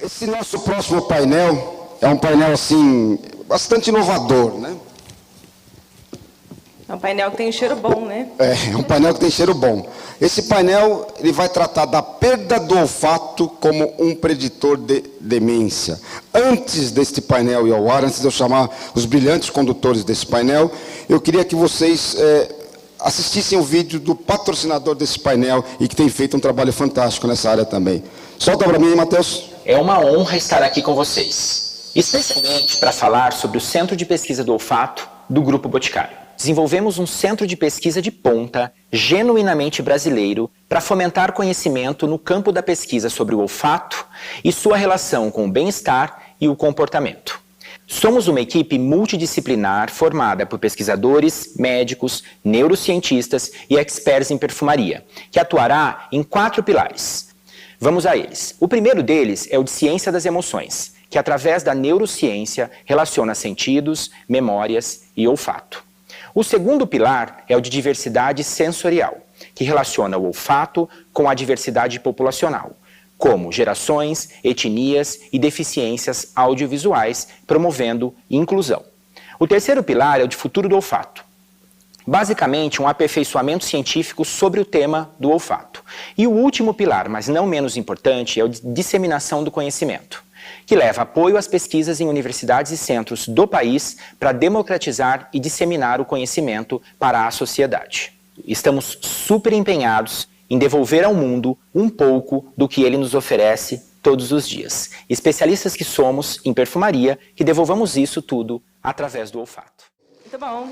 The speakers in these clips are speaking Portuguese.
Esse nosso próximo painel é um painel, assim, bastante inovador, né? É um painel que tem um cheiro bom, né? É um painel que tem cheiro bom. Esse painel ele vai tratar da perda do olfato como um preditor de demência. Antes deste painel ir ao ar, antes de eu chamar os brilhantes condutores desse painel, eu queria que vocês assistissem o vídeo do patrocinador desse painel e que tem feito um trabalho fantástico nessa área também. Solta para mim, Matheus. É uma honra estar aqui com vocês, especialmente para falar sobre o Centro de Pesquisa do Olfato do Grupo Boticário. Desenvolvemos um centro de pesquisa de ponta, genuinamente brasileiro, para fomentar conhecimento no campo da pesquisa sobre o olfato e sua relação com o bem-estar e o comportamento. Somos uma equipe multidisciplinar formada por pesquisadores, médicos, neurocientistas e experts em perfumaria, que atuará em 4 pilares. Vamos a eles. O primeiro deles é o de ciência das emoções, que através da neurociência relaciona sentidos, memórias e olfato. O segundo pilar é o de diversidade sensorial, que relaciona o olfato com a diversidade populacional, como gerações, etnias e deficiências audiovisuais, promovendo inclusão. O terceiro pilar é o de futuro do olfato. Basicamente, um aperfeiçoamento científico sobre o tema do olfato. E o último pilar, mas não menos importante, é o de disseminação do conhecimento, que leva apoio às pesquisas em universidades e centros do país para democratizar e disseminar o conhecimento para a sociedade. Estamos super empenhados em devolver ao mundo um pouco do que ele nos oferece todos os dias. Especialistas que somos em perfumaria, que devolvamos isso tudo através do olfato. Muito bom.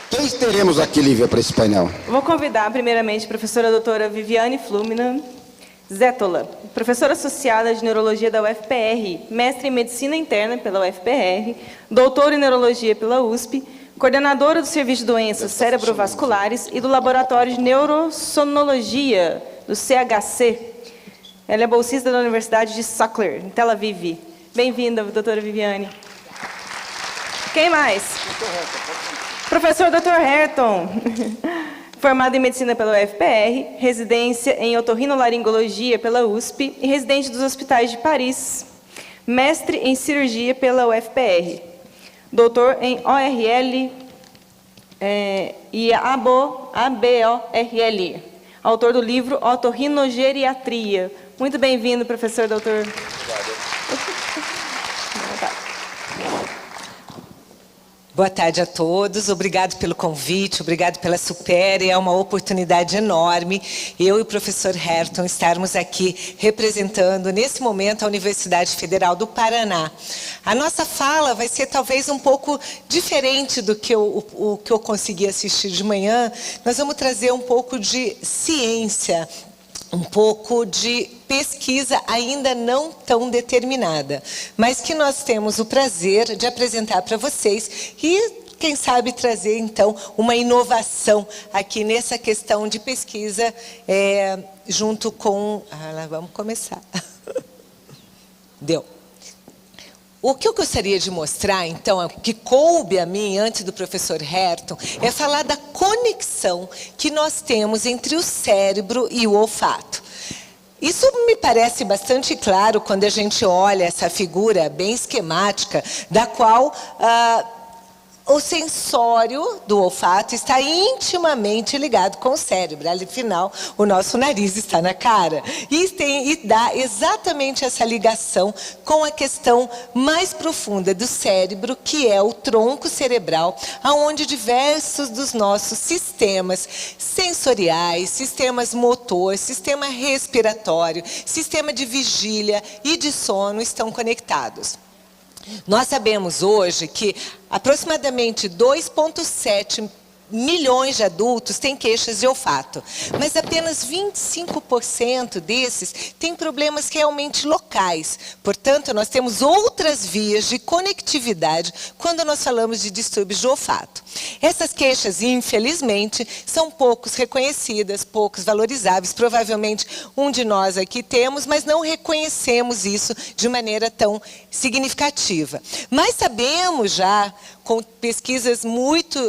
Quem teremos aqui, Lívia, para esse painel? Vou convidar, primeiramente, a professora doutora Viviane Flumina Zétola, professora associada de Neurologia da UFPR, mestre em Medicina Interna pela UFPR, doutora em Neurologia pela USP, coordenadora do Serviço de Doenças Cerebrovasculares e do Laboratório de Neurosomnologia do CHC. Ela é bolsista da Universidade de Sackler, em Tel Aviv. Bem-vinda, doutora Viviane. Quem mais? Professor Dr. Herton. Formado em Medicina pela UFPR, residência em Otorrinolaringologia pela USP e residente dos hospitais de Paris. Mestre em Cirurgia pela UFPR. Doutor em ORL e ABORL. Autor do livro Otorrinogeriatria. Muito bem-vindo, professor doutor. Obrigado. Boa tarde a todos, obrigado pelo convite, obrigado pela Supere, é uma oportunidade enorme eu e o professor Herton estarmos aqui representando nesse momento a Universidade Federal do Paraná. A nossa fala vai ser talvez um pouco diferente do que o que eu consegui assistir de manhã. Nós vamos trazer um pouco de ciência, um pouco de pesquisa ainda não tão determinada, mas que nós temos o prazer de apresentar para vocês e, quem sabe, trazer, então, uma inovação aqui nessa questão de pesquisa, junto com... vamos começar. Deu. O que eu gostaria de mostrar, então, que coube a mim, antes do professor Herton, é falar da conexão que nós temos entre o cérebro e o olfato. Isso me parece bastante claro quando a gente olha essa figura bem esquemática, da qual o sensório do olfato está intimamente ligado com o cérebro. Afinal, o nosso nariz está na cara. E dá exatamente essa ligação com a questão mais profunda do cérebro, que é o tronco cerebral, onde diversos dos nossos sistemas sensoriais, sistemas motor, sistema respiratório, sistema de vigília e de sono estão conectados. Nós sabemos hoje que aproximadamente 2,7 milhões de adultos têm queixas de olfato, mas apenas 25% desses têm problemas realmente locais. Portanto, nós temos outras vias de conectividade quando nós falamos de distúrbios de olfato. Essas queixas, infelizmente, são poucos reconhecidas, poucos valorizáveis. Provavelmente um de nós aqui temos, mas não reconhecemos isso de maneira tão significativa. Mas sabemos já, com pesquisas muito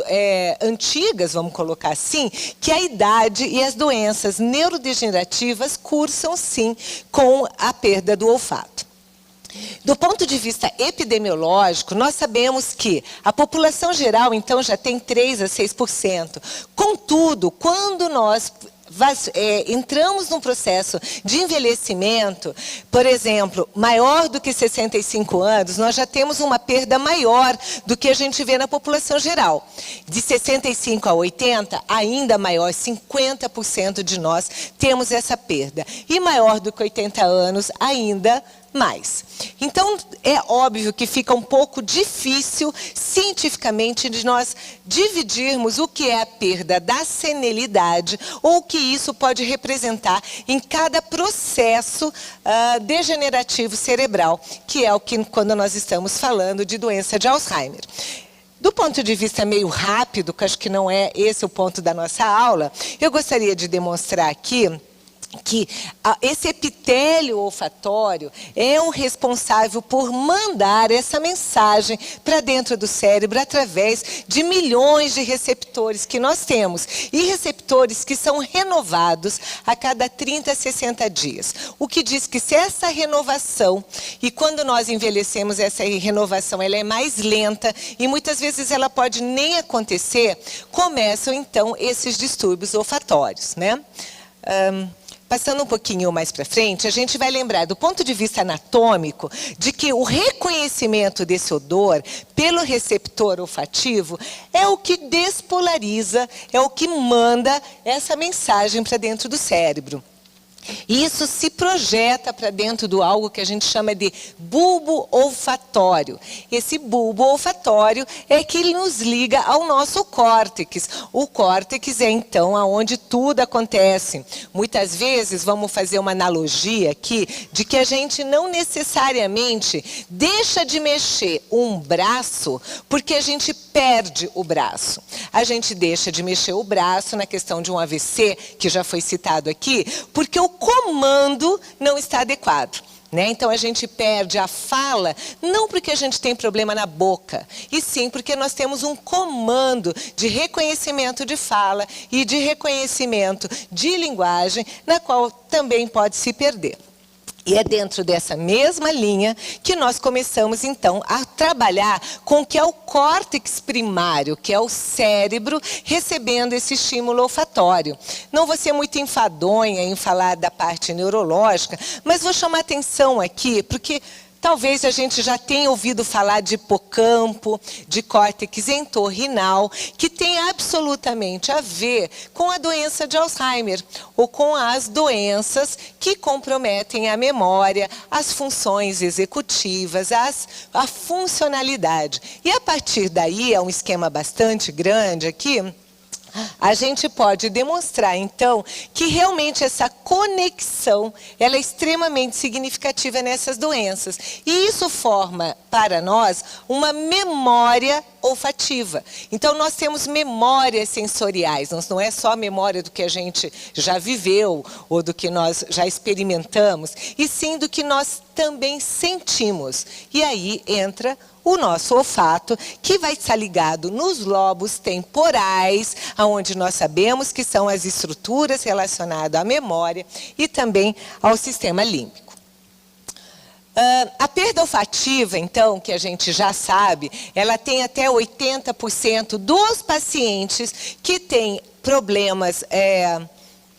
antigas, vamos colocar assim, que a idade e as doenças neurodegenerativas cursam, sim, com a perda do olfato. Do ponto de vista epidemiológico, nós sabemos que a população geral, então, já tem 3 a 6%. Contudo, quando nós entramos num processo de envelhecimento, por exemplo, maior do que 65 anos, nós já temos uma perda maior do que a gente vê na população geral. De 65 a 80, ainda maior, 50% de nós temos essa perda. E maior do que 80 anos, ainda mais. Então, é óbvio que fica um pouco difícil, cientificamente, de nós dividirmos o que é a perda da senilidade ou o que isso pode representar em cada processo degenerativo cerebral, que é o que quando nós estamos falando de doença de Alzheimer. Do ponto de vista meio rápido, que acho que não é esse o ponto da nossa aula, eu gostaria de demonstrar aqui que esse epitélio olfatório é o responsável por mandar essa mensagem para dentro do cérebro através de milhões de receptores que nós temos. E receptores que são renovados a cada 30 a 60 dias. O que diz que se essa renovação, e quando nós envelhecemos, essa renovação ela é mais lenta e muitas vezes ela pode nem acontecer, começam então esses distúrbios olfatórios, né? Passando um pouquinho mais para frente, a gente vai lembrar, do ponto de vista anatômico, de que o reconhecimento desse odor pelo receptor olfativo é o que despolariza, é o que manda essa mensagem para dentro do cérebro. E isso se projeta para dentro do algo que a gente chama de bulbo olfatório. Esse bulbo olfatório é que nos liga ao nosso córtex. O córtex é, então, onde tudo acontece. Muitas vezes, vamos fazer uma analogia aqui, de que a gente não necessariamente deixa de mexer um braço porque a gente perde o braço. A gente deixa de mexer o braço na questão de um AVC, que já foi citado aqui, porque o comando não está adequado. Então, a gente perde a fala, não porque a gente tem problema na boca, e sim porque nós temos um comando de reconhecimento de fala e de reconhecimento de linguagem, na qual também pode se perder. E é dentro dessa mesma linha que nós começamos, então, a trabalhar com o que é o córtex primário, que é o cérebro recebendo esse estímulo olfatório. Não vou ser muito enfadonha em falar da parte neurológica, mas vou chamar atenção aqui, porque talvez a gente já tenha ouvido falar de hipocampo, de córtex entorrinal, que tem absolutamente a ver com a doença de Alzheimer, ou com as doenças que comprometem a memória, as funções executivas, a funcionalidade. E a partir daí, é um esquema bastante grande aqui, a gente pode demonstrar, então, que realmente essa conexão ela é extremamente significativa nessas doenças. E isso forma, para nós, uma memória olfativa. Então, nós temos memórias sensoriais, não é só a memória do que a gente já viveu ou do que nós já experimentamos, e sim do que nós também sentimos. E aí entra o nosso olfato, que vai estar ligado nos lobos temporais, onde nós sabemos que são as estruturas relacionadas à memória e também ao sistema límbico. A perda olfativa, então, que a gente já sabe, ela tem até 80% dos pacientes que têm problemas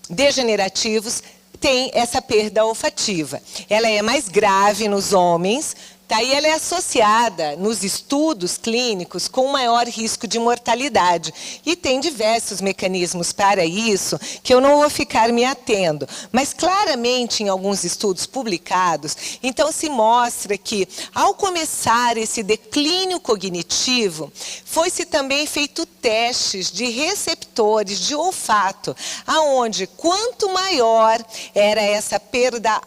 degenerativos, tem essa perda olfativa. Ela é mais grave nos homens, e ela é associada nos estudos clínicos com maior risco de mortalidade. E tem diversos mecanismos para isso, que eu não vou ficar me atendo. Mas claramente, em alguns estudos publicados, então se mostra que, ao começar esse declínio cognitivo, foi-se também feito testes de receptores de olfato, aonde quanto maior era essa perda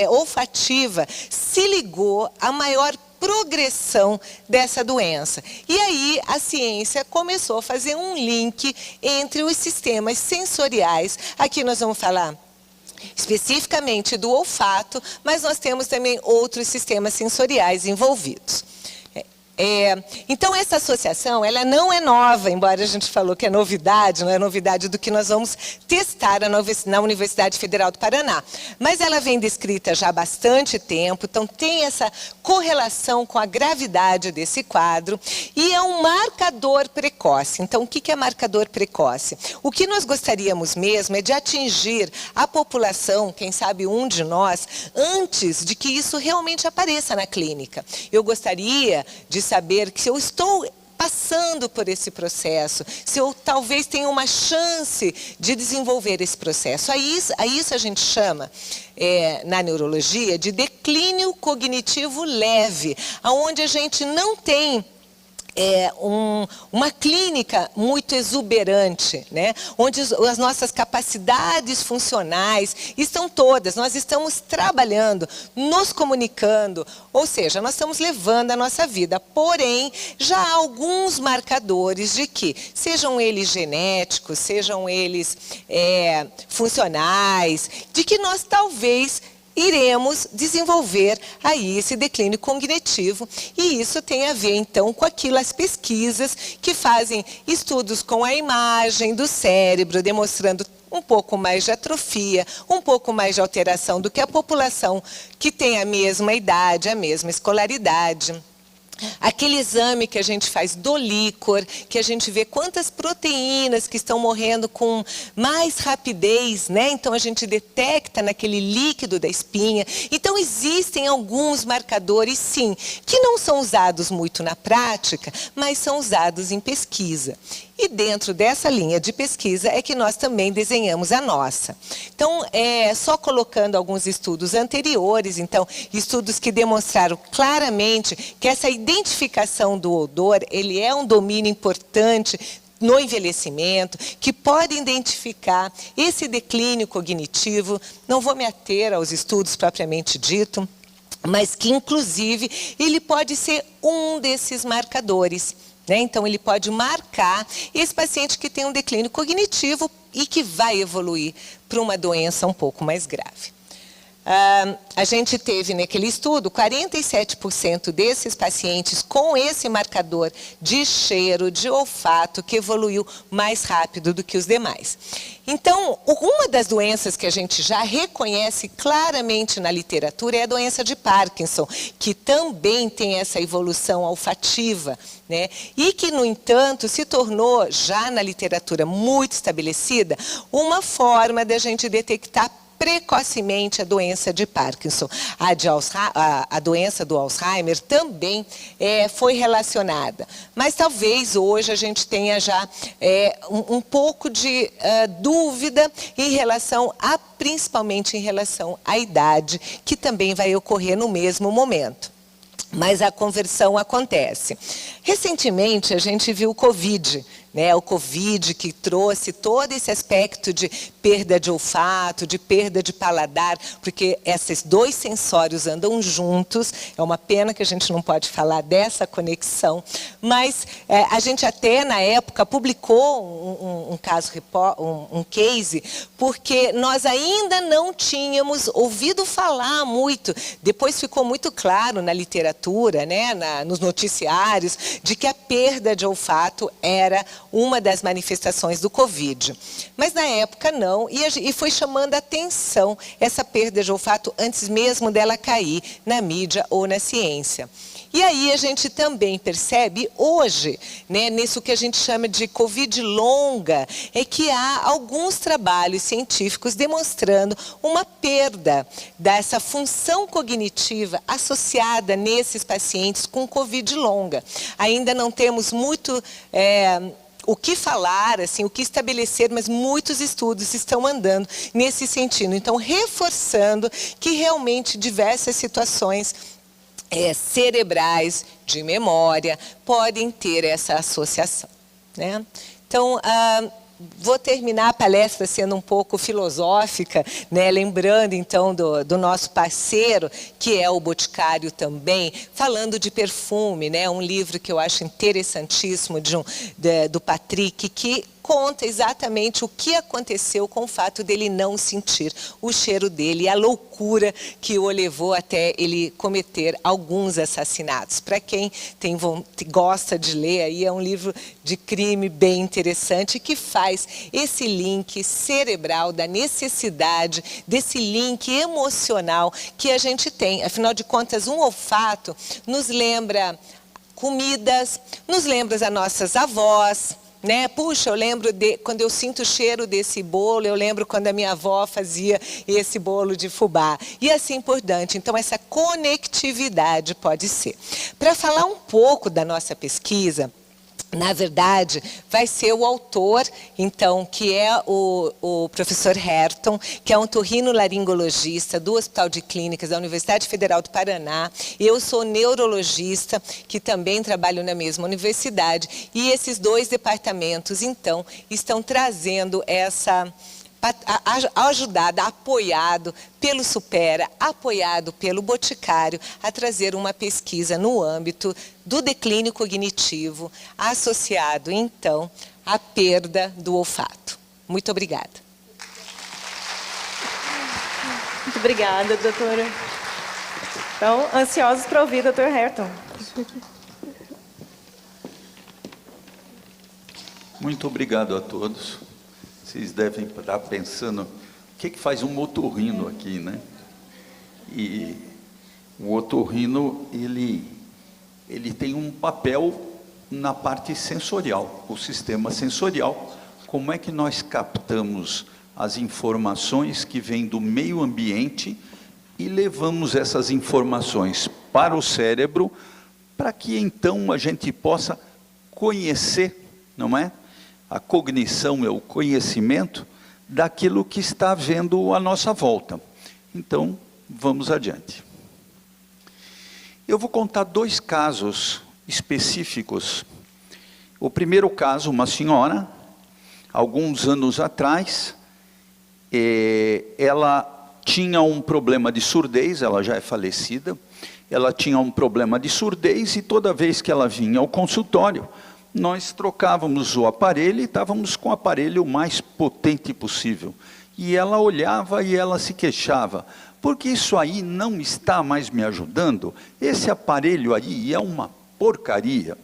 olfativa, se ligou a maior progressão dessa doença. E aí a ciência começou a fazer um link entre os sistemas sensoriais. Aqui nós vamos falar especificamente do olfato, mas nós temos também outros sistemas sensoriais envolvidos. Então, essa associação, ela não é nova, embora a gente falou que é novidade, não é novidade do que nós vamos testar na Universidade Federal do Paraná. Mas ela vem descrita já há bastante tempo, então tem essa correlação com a gravidade desse quadro, e é um marcador precoce. Então, o que é marcador precoce? O que nós gostaríamos mesmo é de atingir a população, quem sabe um de nós, antes de que isso realmente apareça na clínica. Eu gostaria de saber que se eu estou passando por esse processo, se eu talvez tenha uma chance de desenvolver esse processo. A isso a gente chama, na neurologia, de declínio cognitivo leve, onde a gente não tem uma clínica muito exuberante, né? Onde as nossas capacidades funcionais estão todas, nós estamos trabalhando, nos comunicando, ou seja, nós estamos levando a nossa vida. Porém, já há alguns marcadores de que, sejam eles genéticos, sejam eles funcionais, de que nós talvez iremos desenvolver aí esse declínio cognitivo, e isso tem a ver, então, com as pesquisas que fazem estudos com a imagem do cérebro, demonstrando um pouco mais de atrofia, um pouco mais de alteração do que a população que tem a mesma idade, a mesma escolaridade. Aquele exame que a gente faz do líquor, que a gente vê quantas proteínas que estão morrendo com mais rapidez, né? Então a gente detecta naquele líquido da espinha. Então existem alguns marcadores, sim, que não são usados muito na prática, mas são usados em pesquisa. E dentro dessa linha de pesquisa é que nós também desenhamos a nossa. Então, só colocando alguns estudos anteriores, então, estudos que demonstraram claramente que essa identificação do odor, ele é um domínio importante no envelhecimento, que pode identificar esse declínio cognitivo. Não vou me ater aos estudos propriamente dito, mas que, inclusive, ele pode ser um desses marcadores. Então, ele pode marcar esse paciente que tem um declínio cognitivo e que vai evoluir para uma doença um pouco mais grave. A gente teve naquele estudo 47% desses pacientes com esse marcador de cheiro, de olfato, que evoluiu mais rápido do que os demais. Então, uma das doenças que a gente já reconhece claramente na literatura é a doença de Parkinson, que também tem essa evolução olfativa, né? E que, no entanto, se tornou, já na literatura muito estabelecida, uma forma de a gente detectar precocemente a doença de Parkinson. A doença do Alzheimer também foi relacionada. Mas talvez hoje a gente tenha já um pouco de dúvida em relação principalmente em relação à idade, que também vai ocorrer no mesmo momento. Mas a conversão acontece. Recentemente, a gente viu o Covid, né? O Covid que trouxe todo esse aspecto de perda de olfato, de perda de paladar, porque esses dois sensórios andam juntos. É uma pena que a gente não pode falar dessa conexão, mas a gente até, na época, publicou um case, porque nós ainda não tínhamos ouvido falar muito. Depois ficou muito claro na literatura, né, nos noticiários, de que a perda de olfato era uma das manifestações do Covid. Mas na época não, e foi chamando a atenção essa perda de olfato antes mesmo dela cair na mídia ou na ciência. E aí a gente também percebe hoje, né, nisso que a gente chama de Covid longa, é que há alguns trabalhos científicos demonstrando uma perda dessa função cognitiva associada nesses pacientes com Covid longa. Ainda não temos muito o que falar, assim, o que estabelecer, mas muitos estudos estão andando nesse sentido. Então, reforçando que realmente diversas situações cerebrais, de memória, podem ter essa associação, né? Então, vou terminar a palestra sendo um pouco filosófica, né? Lembrando, então, do nosso parceiro, que é o Boticário também, falando de perfume, né? Um livro que eu acho interessantíssimo do Patrick, que conta exatamente o que aconteceu com o fato dele não sentir o cheiro dele e a loucura que o levou até ele cometer alguns assassinatos. Para quem gosta de ler, aí é um livro de crime bem interessante que faz esse link cerebral da necessidade desse link emocional que a gente tem. Afinal de contas, um olfato nos lembra comidas, nos lembra as nossas avós, né? Puxa, eu lembro quando eu sinto o cheiro desse bolo, eu lembro quando a minha avó fazia esse bolo de fubá. E assim por diante. Então, essa conectividade pode ser. Para falar um pouco da nossa pesquisa, na verdade, vai ser o autor, então, que é o professor Herton, que é um otorrinolaringologista do Hospital de Clínicas da Universidade Federal do Paraná. Eu sou neurologista, que também trabalho na mesma universidade. E esses dois departamentos, então, estão trazendo essa ajudado, apoiado pelo Supera, apoiado pelo Boticário, a trazer uma pesquisa no âmbito do declínio cognitivo, associado, então, à perda do olfato. Muito obrigada. Muito obrigada, doutora. Então, ansiosos para ouvir, doutor Herton. Muito obrigado a todos. Vocês devem estar pensando, o que faz um otorrino aqui, né? E o otorrino, ele tem um papel na parte sensorial, o sistema sensorial. Como é que nós captamos as informações que vêm do meio ambiente e levamos essas informações para o cérebro, para que então a gente possa conhecer, não é? A cognição é o conhecimento daquilo que está vendo à nossa volta. Então, vamos adiante. Eu vou contar 2 casos específicos. O primeiro caso, uma senhora, alguns anos atrás, ela tinha um problema de surdez, ela já é falecida, ela tinha um problema de surdez e toda vez que ela vinha ao consultório, nós trocávamos o aparelho e estávamos com o aparelho mais potente possível. E ela olhava e ela se queixava, porque isso aí não está mais me ajudando, esse aparelho aí é uma porcaria.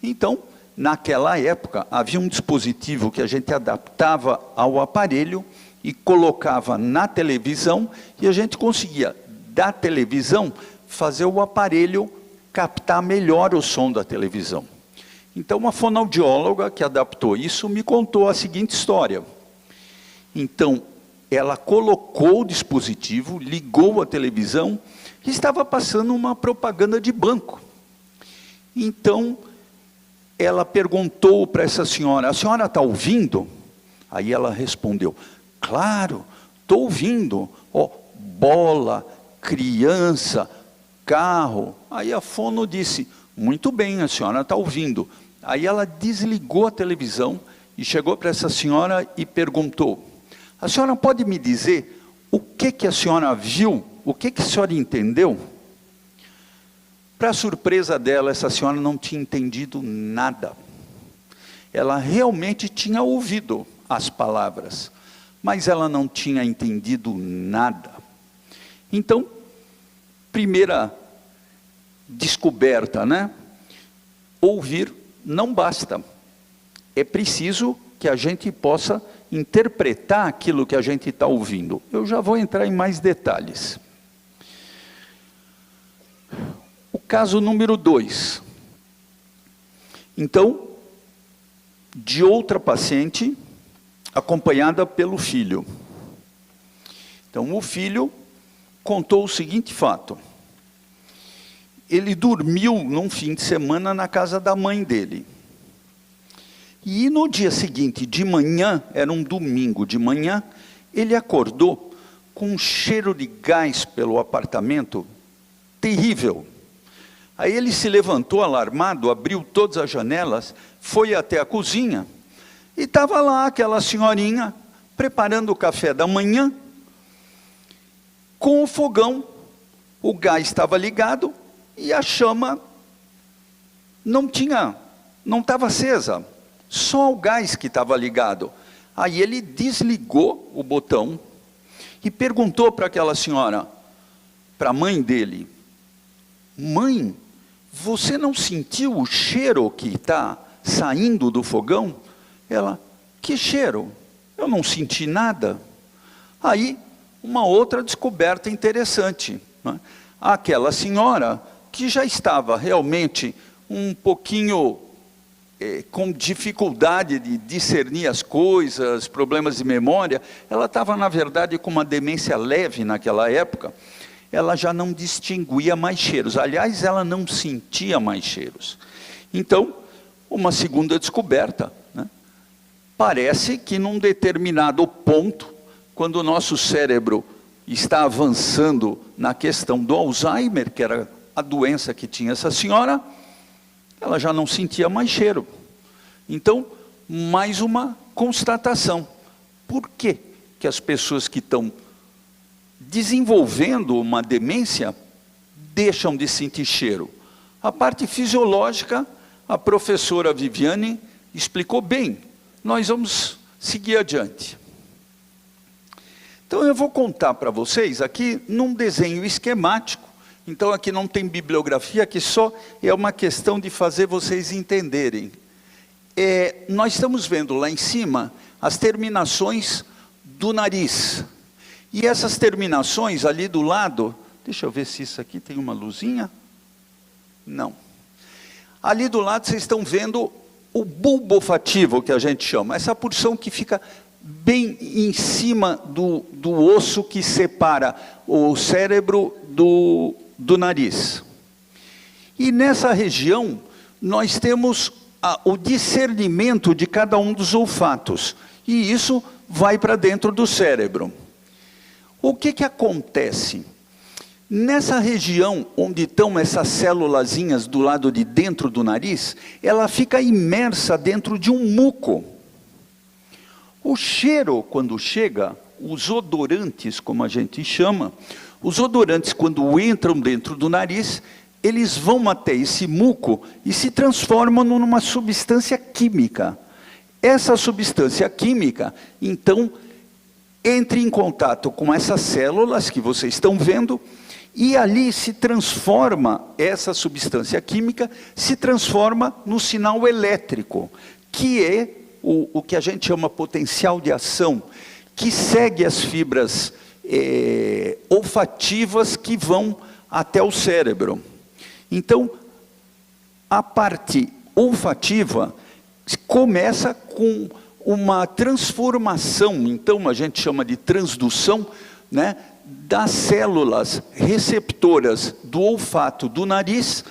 Então, naquela época, havia um dispositivo que a gente adaptava ao aparelho e colocava na televisão, e a gente conseguia, da televisão, fazer o aparelho captar melhor o som da televisão. Então, uma fonoaudióloga que adaptou isso me contou a seguinte história. Então, ela colocou o dispositivo, ligou a televisão e estava passando uma propaganda de banco. Então, ela perguntou para essa senhora, a senhora está ouvindo? Aí ela respondeu, claro, estou ouvindo. Ó, bola, criança, carro. Aí a fono disse, muito bem, a senhora está ouvindo. Aí ela desligou a televisão e chegou para essa senhora e perguntou, a senhora pode me dizer o que a senhora viu, o que a senhora entendeu? Para surpresa dela, essa senhora não tinha entendido nada. Ela realmente tinha ouvido as palavras, mas ela não tinha entendido nada. Então, primeira descoberta, né? Ouvir não basta. É preciso que a gente possa interpretar aquilo que a gente está ouvindo. Eu já vou entrar em mais detalhes. O caso número 2. Então, de outra paciente, acompanhada pelo filho. Então, o filho contou o seguinte fato. Ele dormiu num fim de semana na casa da mãe dele. E no dia seguinte, de manhã, era um domingo de manhã, ele acordou com um cheiro de gás pelo apartamento terrível. Aí ele se levantou alarmado, abriu todas as janelas, foi até a cozinha, e estava lá aquela senhorinha preparando o café da manhã, com o fogão, o gás estava ligado, e a chama não estava acesa. só o gás que estava ligado. Aí ele desligou o botão e perguntou para aquela senhora, para a mãe dele, mãe, você não sentiu o cheiro que está saindo do fogão? Ela, que cheiro? Eu não senti nada. Aí, uma outra descoberta interessante, né? Aquela senhora que já estava realmente um pouquinho com dificuldade de discernir as coisas, problemas de memória, ela estava, na verdade, com uma demência leve naquela época, ela já não distinguia mais cheiros. Aliás, ela não sentia mais cheiros. Então, uma segunda descoberta, né? Parece que num determinado ponto, quando o nosso cérebro está avançando na questão do Alzheimer, que era a doença que tinha essa senhora, ela já não sentia mais cheiro. Então, mais uma constatação. Por que que as pessoas que estão desenvolvendo uma demência deixam de sentir cheiro? A parte fisiológica, a professora Viviane explicou bem. Nós vamos seguir adiante. Então, eu vou contar para vocês aqui num desenho esquemático. Então, aqui não tem bibliografia, aqui só é uma questão de fazer vocês entenderem. Nós estamos vendo lá em cima as terminações do nariz. E essas terminações ali do lado, deixa eu ver se isso aqui tem uma luzinha. Não. Ali do lado vocês estão vendo o bulbo olfativo, que a gente chama. Essa porção que fica bem em cima do osso que separa o cérebro do nariz. E nessa região, nós temos o discernimento de cada um dos olfatos. E isso vai para dentro do cérebro. O que acontece? Nessa região onde estão essas célulazinhas do lado de dentro do nariz, ela fica imersa dentro de um muco. O cheiro, quando chega, os odorantes, como a gente chama, os odorantes, quando entram dentro do nariz, eles vão até esse muco e se transformam numa substância química. Essa substância química, então, entra em contato com essas células que vocês estão vendo, e ali se transforma, essa substância química, se transforma no sinal elétrico, que é o que a gente chama potencial de ação, que segue as fibras olfativas que vão até o cérebro. Então, a parte olfativa começa com uma transformação, então a gente chama de transdução, né, das células receptoras do olfato do nariz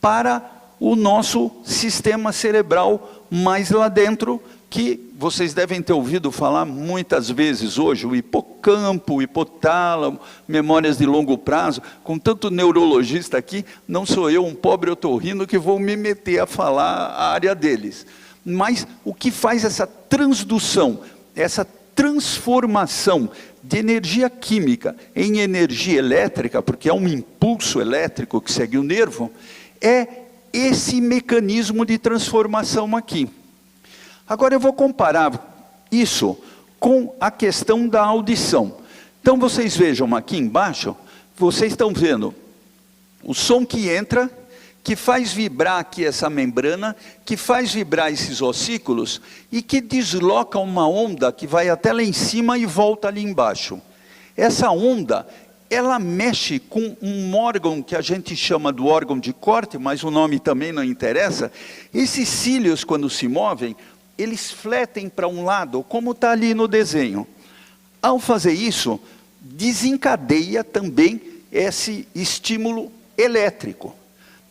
para o nosso sistema cerebral mais lá dentro, que vocês devem ter ouvido falar muitas vezes hoje, o hipocampo, o hipotálamo, memórias de longo prazo. Com tanto neurologista aqui, não sou eu, um pobre otorrino, que vou me meter a falar a área deles. Mas o que faz essa transdução, essa transformação de energia química em energia elétrica, porque é um impulso elétrico que segue o nervo, é esse mecanismo de transformação aqui. Agora eu vou comparar isso com a questão da audição. Então vocês vejam aqui embaixo, vocês estão vendo o som que entra, que faz vibrar aqui essa membrana, que faz vibrar esses ossículos e que desloca uma onda que vai até lá em cima e volta ali embaixo. Essa onda, ela mexe com um órgão que a gente chama do órgão de corte, mas o nome também não interessa. Esses cílios, quando se movem, eles fletem para um lado, como está ali no desenho. Ao fazer isso, desencadeia também esse estímulo elétrico.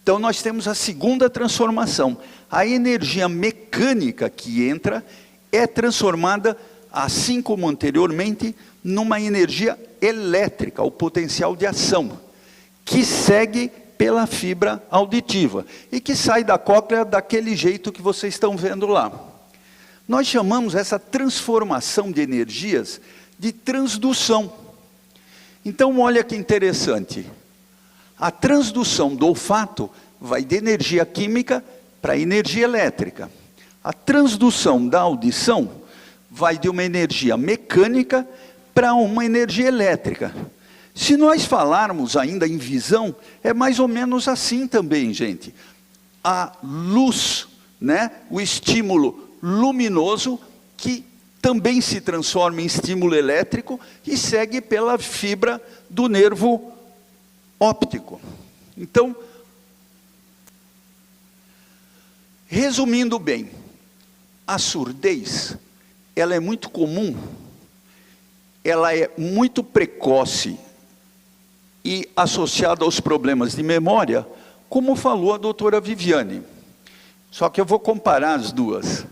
Então nós temos a segunda transformação. A energia mecânica que entra é transformada, assim como anteriormente, numa energia elétrica, o potencial de ação, que segue pela fibra auditiva e que sai da cóclea daquele jeito que vocês estão vendo lá. Nós chamamos essa transformação de energias de transdução. Então, olha que interessante. A transdução do olfato vai de energia química para energia elétrica. A transdução da audição vai de uma energia mecânica para uma energia elétrica. Se nós falarmos ainda em visão, é mais ou menos assim também, gente. A luz, né, o estímulo luminoso, que também se transforma em estímulo elétrico e segue pela fibra do nervo óptico. Então, resumindo bem, a surdez, ela é muito comum, ela é muito precoce e associada aos problemas de memória, como falou a doutora Viviane. Só que eu vou comparar as duas.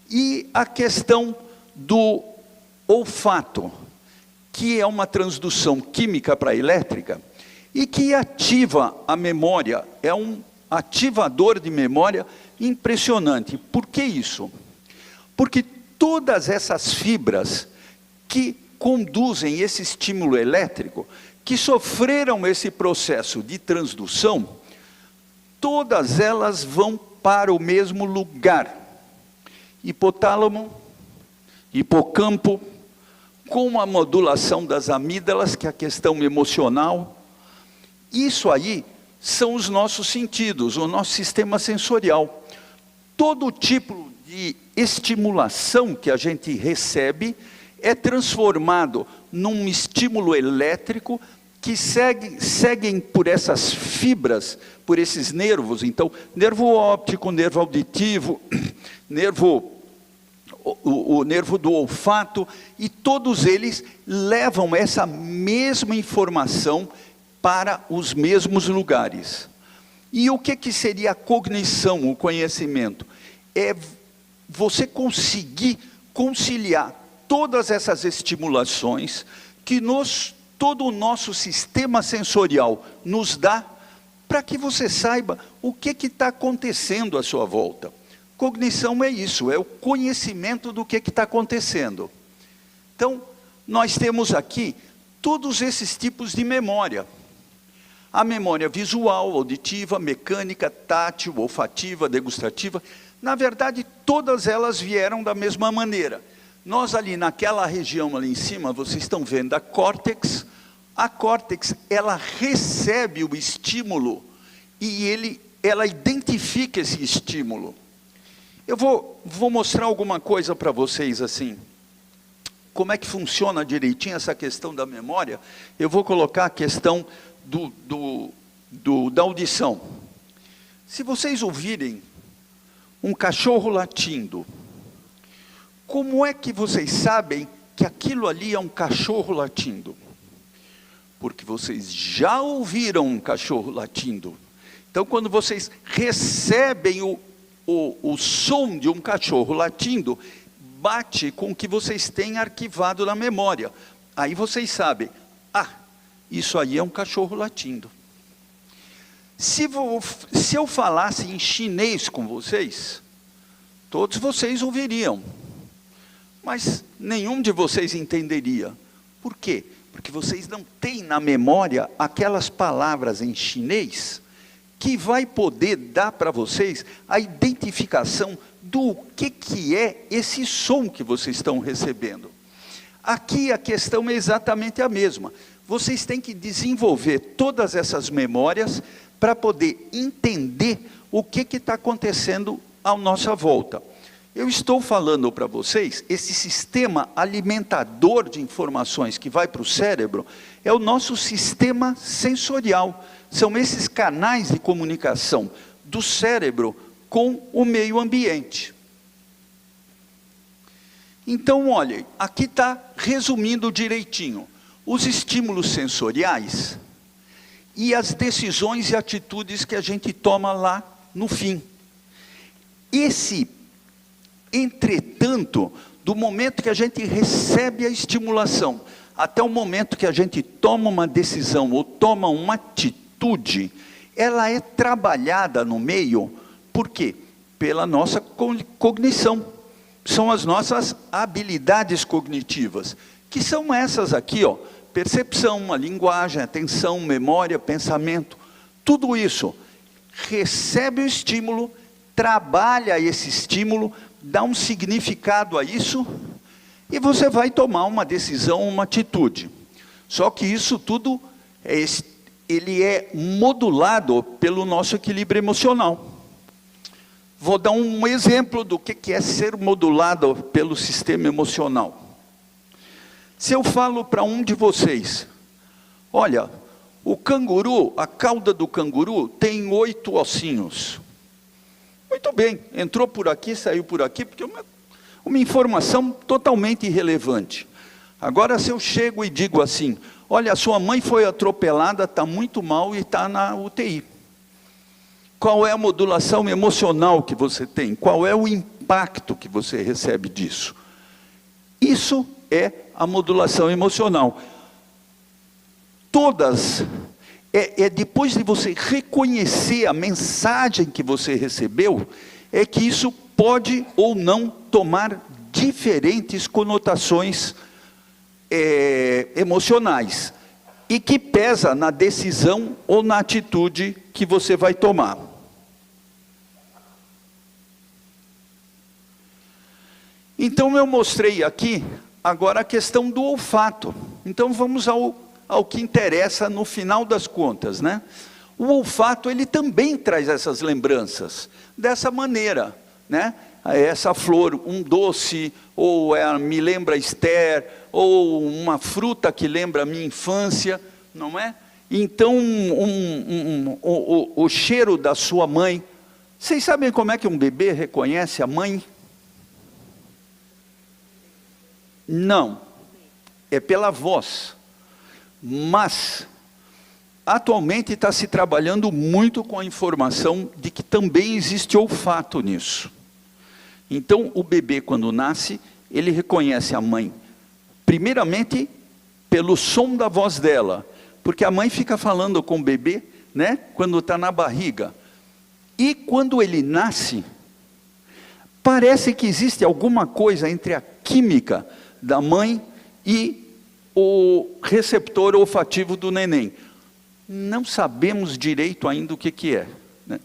E a questão do olfato, que é uma transdução química para a elétrica, e que ativa a memória, é um ativador de memória impressionante. Por que isso? Porque todas essas fibras que conduzem esse estímulo elétrico, que sofreram esse processo de transdução, todas elas vão para o mesmo lugar. Hipotálamo, hipocampo, com a modulação das amígdalas, que é a questão emocional. Isso aí são os nossos sentidos, o nosso sistema sensorial. Todo tipo de estimulação que a gente recebe é transformado num estímulo elétrico que seguem por essas fibras, por esses nervos. Então, nervo óptico, nervo auditivo, o nervo do olfato, e todos eles levam essa mesma informação para os mesmos lugares. E o que seria a cognição, o conhecimento? É você conseguir conciliar todas essas estimulações que todo o nosso sistema sensorial nos dá, para que você saiba o que está acontecendo à sua volta. Cognição é isso, é o conhecimento do que está acontecendo. Então, nós temos aqui todos esses tipos de memória. A memória visual, auditiva, mecânica, tátil, olfativa, degustativa, na verdade, todas elas vieram da mesma maneira. Nós ali naquela região ali em cima, vocês estão vendo a córtex. A córtex, ela recebe o estímulo e ela identifica esse estímulo. Eu vou mostrar alguma coisa para vocês assim. Como é que funciona direitinho essa questão da memória? Eu vou colocar a questão da audição. Se vocês ouvirem um cachorro latindo, como é que vocês sabem que aquilo ali é um cachorro latindo? Porque vocês já ouviram um cachorro latindo. Então, quando vocês recebem o som de um cachorro latindo, bate com o que vocês têm arquivado na memória. Aí vocês sabem, isso aí é um cachorro latindo. Se eu falasse em chinês com vocês, todos vocês ouviriam. Mas nenhum de vocês entenderia. Por quê? Porque vocês não têm na memória aquelas palavras em chinês que vai poder dar para vocês a identificação do que é esse som que vocês estão recebendo. Aqui a questão é exatamente a mesma. Vocês têm que desenvolver todas essas memórias para poder entender o que está acontecendo à nossa volta. Eu estou falando para vocês, esse sistema alimentador de informações que vai para o cérebro, é o nosso sistema sensorial. São esses canais de comunicação do cérebro com o meio ambiente. Então, olhem, aqui está resumindo direitinho. Os estímulos sensoriais e as decisões e atitudes que a gente toma lá no fim. Entretanto, do momento que a gente recebe a estimulação, até o momento que a gente toma uma decisão ou toma uma atitude, ela é trabalhada no meio, por quê? Pela nossa cognição. São as nossas habilidades cognitivas, que são essas aqui, ó, percepção, a linguagem, atenção, memória, pensamento, tudo isso recebe o estímulo, trabalha esse estímulo, dá um significado a isso, e você vai tomar uma decisão, uma atitude. Só que isso tudo, ele é modulado pelo nosso equilíbrio emocional. Vou dar um exemplo do que é ser modulado pelo sistema emocional. Se eu falo para um de vocês, olha, o canguru, a cauda do canguru tem 8 ossinhos. Muito bem, entrou por aqui, saiu por aqui, porque é uma informação totalmente irrelevante. Agora, se eu chego e digo assim, olha, a sua mãe foi atropelada, está muito mal e está na UTI. Qual é a modulação emocional que você tem? Qual é o impacto que você recebe disso? Isso é a modulação emocional. Todas, depois de você reconhecer a mensagem que você recebeu, é que isso pode ou não tomar diferentes conotações emocionais, e que pesa na decisão ou na atitude que você vai tomar. Então eu mostrei aqui, agora a questão do olfato. Então vamos ao que interessa no final das contas, né? O olfato, ele também traz essas lembranças, dessa maneira, né? Essa flor, um doce, ou me lembra Esther, ou uma fruta que lembra a minha infância, não é? Então, o cheiro da sua mãe. Vocês sabem como é que um bebê reconhece a mãe? Não, é pela voz. Mas, atualmente está se trabalhando muito com a informação de que também existe olfato nisso. Então, o bebê, quando nasce, ele reconhece a mãe, primeiramente, pelo som da voz dela, porque a mãe fica falando com o bebê, né, quando está na barriga. E quando ele nasce, parece que existe alguma coisa entre a química da mãe e o receptor olfativo do neném. Não sabemos direito ainda o que é, né?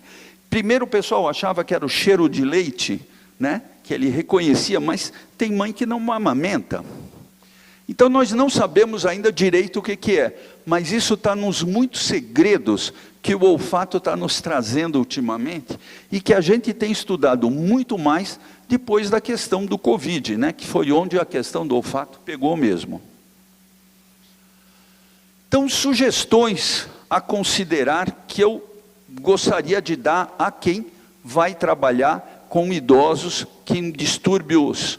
Primeiro o pessoal achava que era o cheiro de leite, né, que ele reconhecia, mas tem mãe que não amamenta. Então nós não sabemos ainda direito o que é, mas isso está nos muitos segredos que o olfato está nos trazendo ultimamente, e que a gente tem estudado muito mais depois da questão do Covid, né, que foi onde a questão do olfato pegou mesmo. Então, sugestões a considerar que eu gostaria de dar a quem vai trabalhar com idosos que têm distúrbios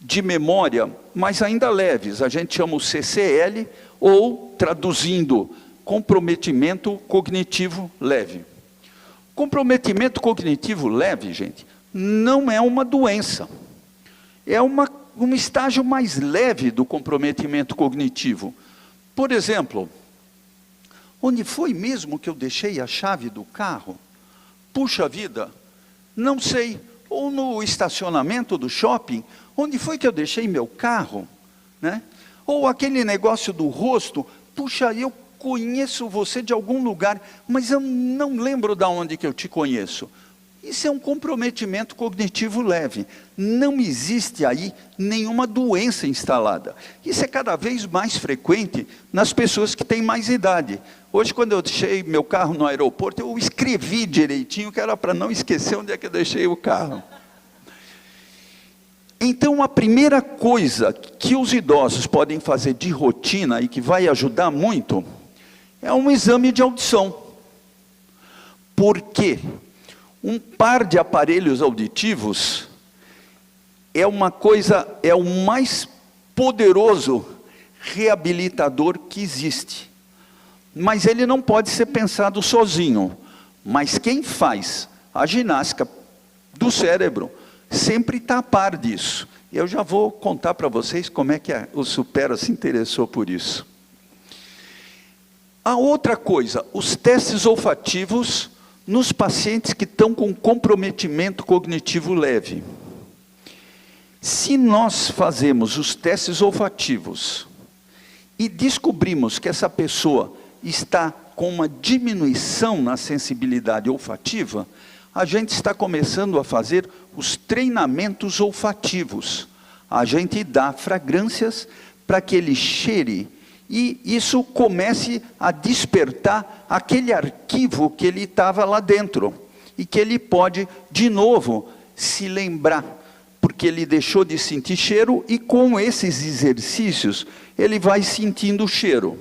de memória, mas ainda leves. A gente chama o CCL, ou, traduzindo, comprometimento cognitivo leve. Comprometimento cognitivo leve, gente, não é uma doença. É um estágio mais leve do comprometimento cognitivo. Por exemplo, onde foi mesmo que eu deixei a chave do carro? Puxa vida, não sei. Ou no estacionamento do shopping, onde foi que eu deixei meu carro? Né? Ou aquele negócio do rosto, puxa, eu conheço você de algum lugar, mas eu não lembro de onde que eu te conheço. Isso é um comprometimento cognitivo leve. Não existe aí nenhuma doença instalada. Isso é cada vez mais frequente nas pessoas que têm mais idade. Hoje, quando eu deixei meu carro no aeroporto, eu escrevi direitinho, que era para não esquecer onde é que eu deixei o carro. Então, a primeira coisa que os idosos podem fazer de rotina e que vai ajudar muito, é um exame de audição. Por quê? Um par de aparelhos auditivos é uma coisa, é o mais poderoso reabilitador que existe. Mas ele não pode ser pensado sozinho. Mas quem faz a ginástica do cérebro sempre está a par disso. Eu já vou contar para vocês como é que o Supera se interessou por isso. A outra coisa, os testes olfativos nos pacientes que estão com comprometimento cognitivo leve. Se nós fazemos os testes olfativos e descobrimos que essa pessoa está com uma diminuição na sensibilidade olfativa, a gente está começando a fazer os treinamentos olfativos. A gente dá fragrâncias para que ele cheire e isso comece a despertar aquele arquivo que ele estava lá dentro e que ele pode, de novo, se lembrar, porque ele deixou de sentir cheiro e com esses exercícios ele vai sentindo o cheiro.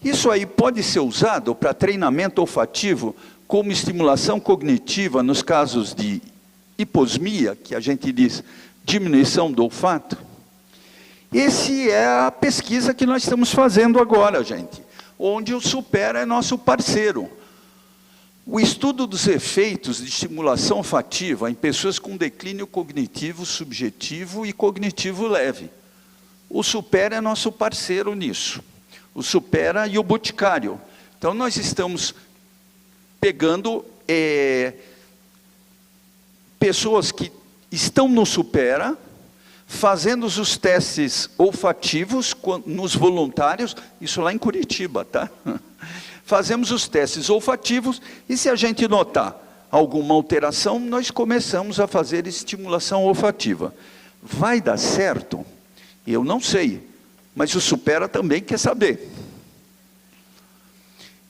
Isso aí pode ser usado para treinamento olfativo como estimulação cognitiva nos casos de hiposmia, que a gente diz diminuição do olfato. Essa é a pesquisa que nós estamos fazendo agora, gente, onde o Supera é nosso parceiro. O estudo dos efeitos de estimulação olfativa em pessoas com declínio cognitivo subjetivo e cognitivo leve. O Supera é nosso parceiro nisso. O Supera e o Boticário. Então, nós estamos pegando pessoas que estão no Supera, fazendo os testes olfativos nos voluntários, isso lá em Curitiba, tá? Fazemos os testes olfativos e se a gente notar alguma alteração, nós começamos a fazer estimulação olfativa. Vai dar certo? Eu não sei, mas o Supera também quer saber.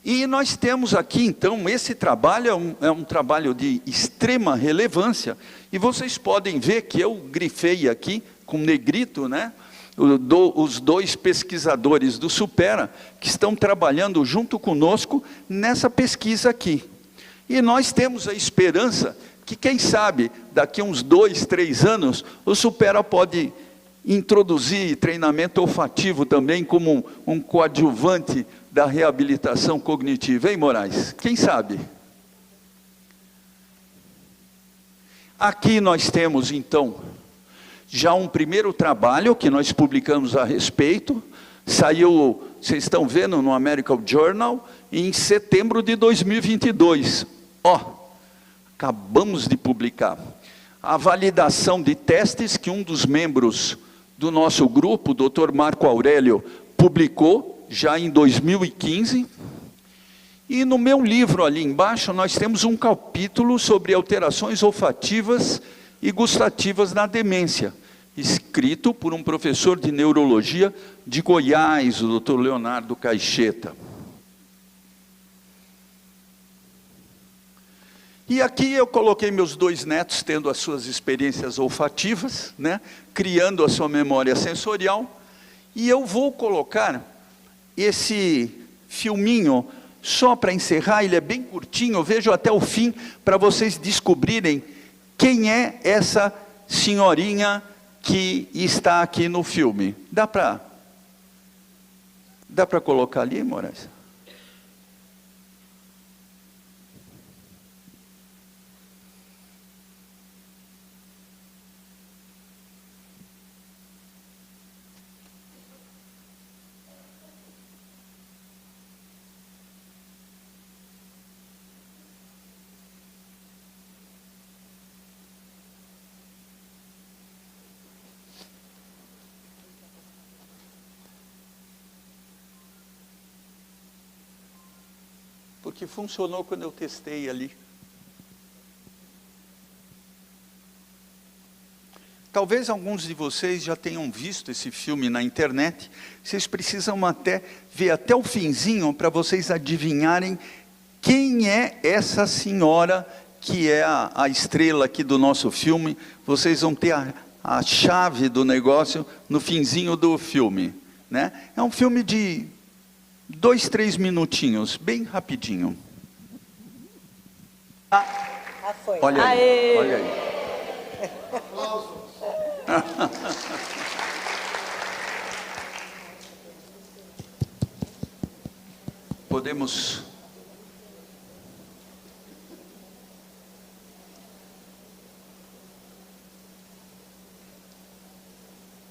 E nós temos aqui, então, esse trabalho é um trabalho de extrema relevância, e vocês podem ver que eu grifei aqui, com negrito, né, os dois pesquisadores do Supera, que estão trabalhando junto conosco nessa pesquisa aqui. E nós temos a esperança que, quem sabe, daqui a uns 2, 3 anos, o Supera pode introduzir treinamento olfativo também como um coadjuvante da reabilitação cognitiva, hein, Moraes? Quem sabe? Aqui nós temos, então, já um primeiro trabalho que nós publicamos a respeito, saiu, vocês estão vendo, no American Journal, em setembro de 2022. Acabamos de publicar. A validação de testes que um dos membros do nosso grupo, o Dr. Marco Aurélio, publicou já em 2015. E no meu livro ali embaixo nós temos um capítulo sobre alterações olfativas e gustativas na demência, escrito por um professor de neurologia de Goiás, o Dr. Leonardo Caixeta. E aqui eu coloquei meus 2 netos tendo as suas experiências olfativas, né, criando a sua memória sensorial, e eu vou colocar esse filminho só para encerrar, ele é bem curtinho, eu vejo até o fim, para vocês descobrirem quem é essa senhorinha que está aqui no filme. Dá para colocar ali, Moraes? Porque funcionou quando eu testei ali. Talvez alguns de vocês já tenham visto esse filme na internet. Vocês precisam até ver até o finzinho para vocês adivinharem quem é essa senhora que é a estrela aqui do nosso filme. Vocês vão ter a chave do negócio no finzinho do filme, né? É um filme de 2, 3 minutinhos, bem rapidinho. Foi. Olha aí, Aê! olha aí. Podemos...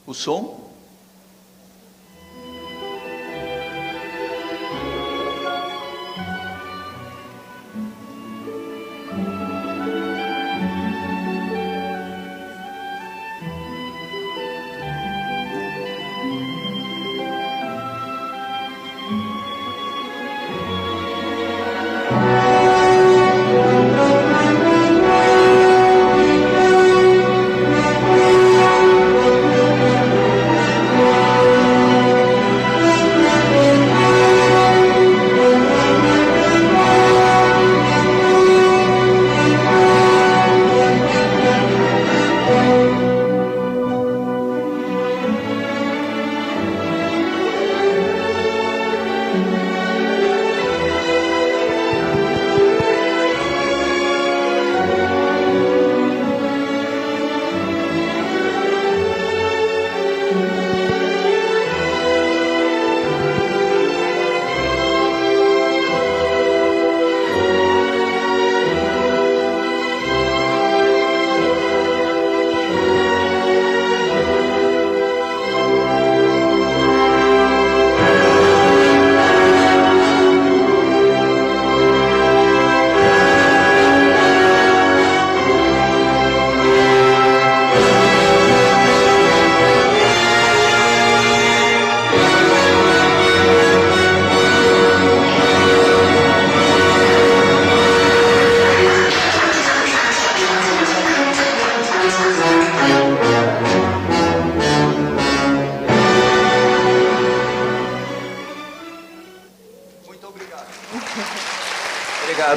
O som?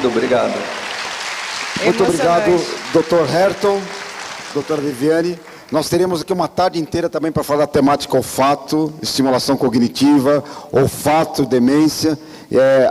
Obrigado, obrigado. Muito obrigado, Emocionante. doutor Herton, doutora Viviane. Nós teremos aqui uma tarde inteira também para falar da temática olfato, estimulação cognitiva, olfato, demência.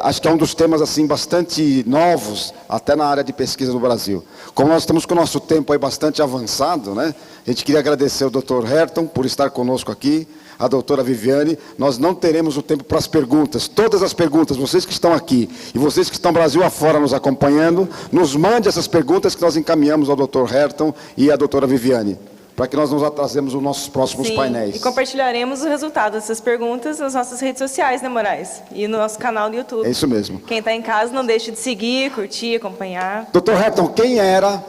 Acho que é um dos temas assim bastante novos, até na área de pesquisa do Brasil. Como nós estamos com o nosso tempo aí bastante avançado, né? A gente queria agradecer ao doutor Herton por estar conosco aqui, a doutora Viviane. Nós não teremos o tempo para as perguntas. Todas as perguntas, vocês que estão aqui e vocês que estão Brasil afora nos acompanhando, nos mande essas perguntas que nós encaminhamos ao doutor Herton e à doutora Viviane, para que nós nos atrasemos nos nossos próximos Sim, painéis. e compartilharemos o resultado dessas perguntas nas nossas redes sociais, né, Moraes? E no nosso canal do YouTube. É isso mesmo. Quem está em casa, não deixe de seguir, curtir, acompanhar. Doutor Herton, quem era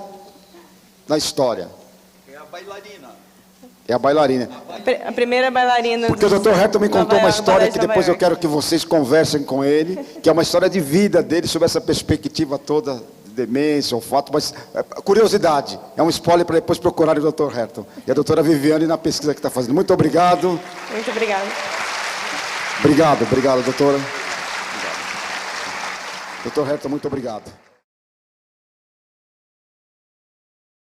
na história? É a bailarina. É a bailarina. A primeira bailarina... Porque o doutor Herton me contou uma história que depois eu quero... quero que vocês conversem com ele, que é uma história de vida dele, sobre essa perspectiva toda de demência, olfato, mas curiosidade. É um spoiler para depois procurarem o doutor Herton. E a doutora Viviane na pesquisa que está fazendo. Muito obrigado. Muito obrigada. Obrigado, doutora. Doutor Herton, muito obrigado.